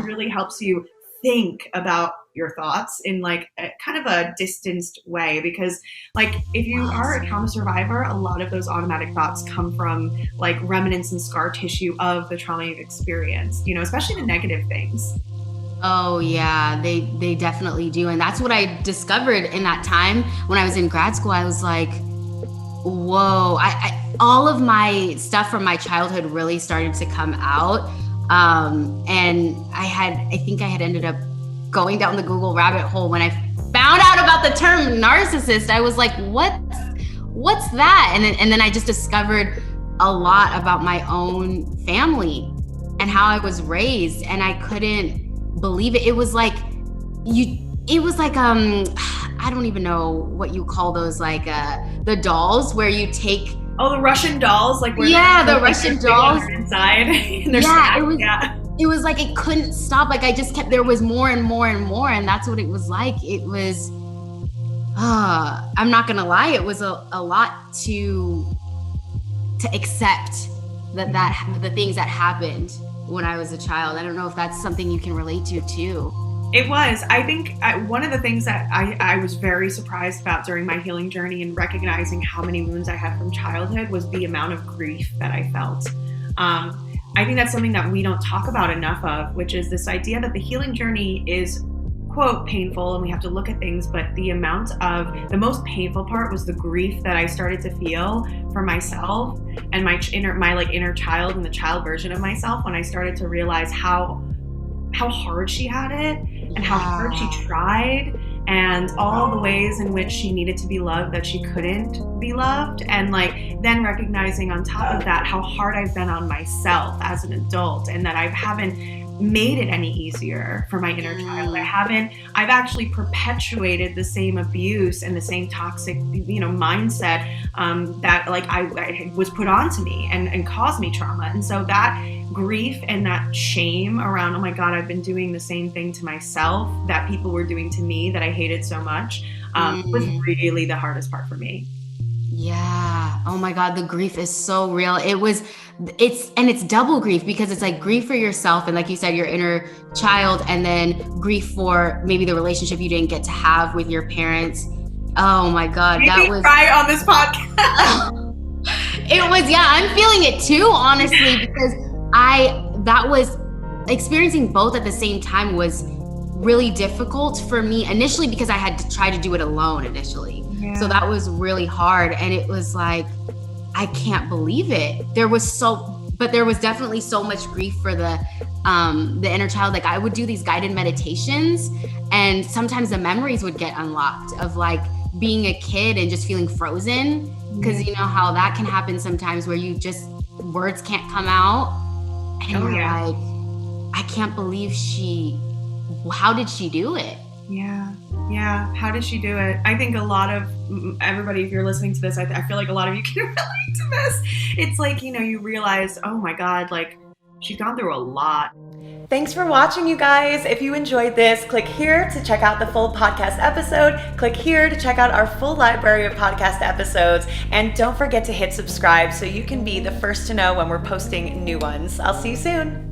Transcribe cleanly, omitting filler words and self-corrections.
really helps you think about your thoughts in like a kind of a distanced way, because like if you are a trauma survivor, a lot of those automatic thoughts come from like remnants and scar tissue of the trauma you've experienced, you know, especially the negative things. Oh yeah, they definitely do. And that's what I discovered in that time when I was in grad school. I was like, whoa, I all of my stuff from my childhood really started to come out. And I think I had ended up going down the Google rabbit hole when I found out about the term narcissist. I was like, what's that? And then I just discovered a lot about my own family and how I was raised, and I couldn't believe it. It was like I don't even know what you call those, like the dolls where you take. Oh, the Russian dolls, like where the Russian dolls inside. And it was like it couldn't stop. Like I just kept, there was more and more and more, and that's what it was like. It was, I'm not gonna lie, it was a lot to accept that the things that happened when I was a child. I don't know if that's something you can relate to too. It was. I think one of the things that I was very surprised about during my healing journey and recognizing how many wounds I had from childhood was the amount of grief that I felt. I think that's something that we don't talk about enough of, which is this idea that the healing journey is, quote, painful, and we have to look at things, but the most painful part was the grief that I started to feel for myself and my inner child and the child version of myself, when I started to realize how hard she had it and how hard she tried, and all the ways in which she needed to be loved that she couldn't be loved. And like then recognizing on top of that how hard I've been on myself as an adult, and that I haven't made it any easier for my inner child. I've actually perpetuated the same abuse and the same toxic, mindset that like I was put onto me and caused me trauma. And so that grief and that shame around, oh my God, I've been doing the same thing to myself that people were doing to me that I hated so much, was really the hardest part for me. Yeah. Oh my God, the grief is so real. It's double grief, because it's like grief for yourself and, like you said, your inner child, and then grief for maybe the relationship you didn't get to have with your parents. Oh my God, that was cry on this podcast. It was, yeah, I'm feeling it too, honestly, because that was experiencing both at the same time was really difficult for me initially, because I had to try to do it alone initially. Yeah. So that was really hard. And it was like, I can't believe it. There was definitely so much grief for the inner child. Like I would do these guided meditations, and sometimes the memories would get unlocked of like being a kid and just feeling frozen. Because you know how that can happen sometimes, where words can't come out. And you're like, I can't believe how did she do it? Yeah. How did she do it? I think a lot of everybody, if you're listening to this, I feel like a lot of you can relate to this. It's like, you realize, oh my God, like she's gone through a lot. Thanks for watching, you guys. If you enjoyed this, click here to check out the full podcast episode. Click here to check out our full library of podcast episodes. And don't forget to hit subscribe so you can be the first to know when we're posting new ones. I'll see you soon.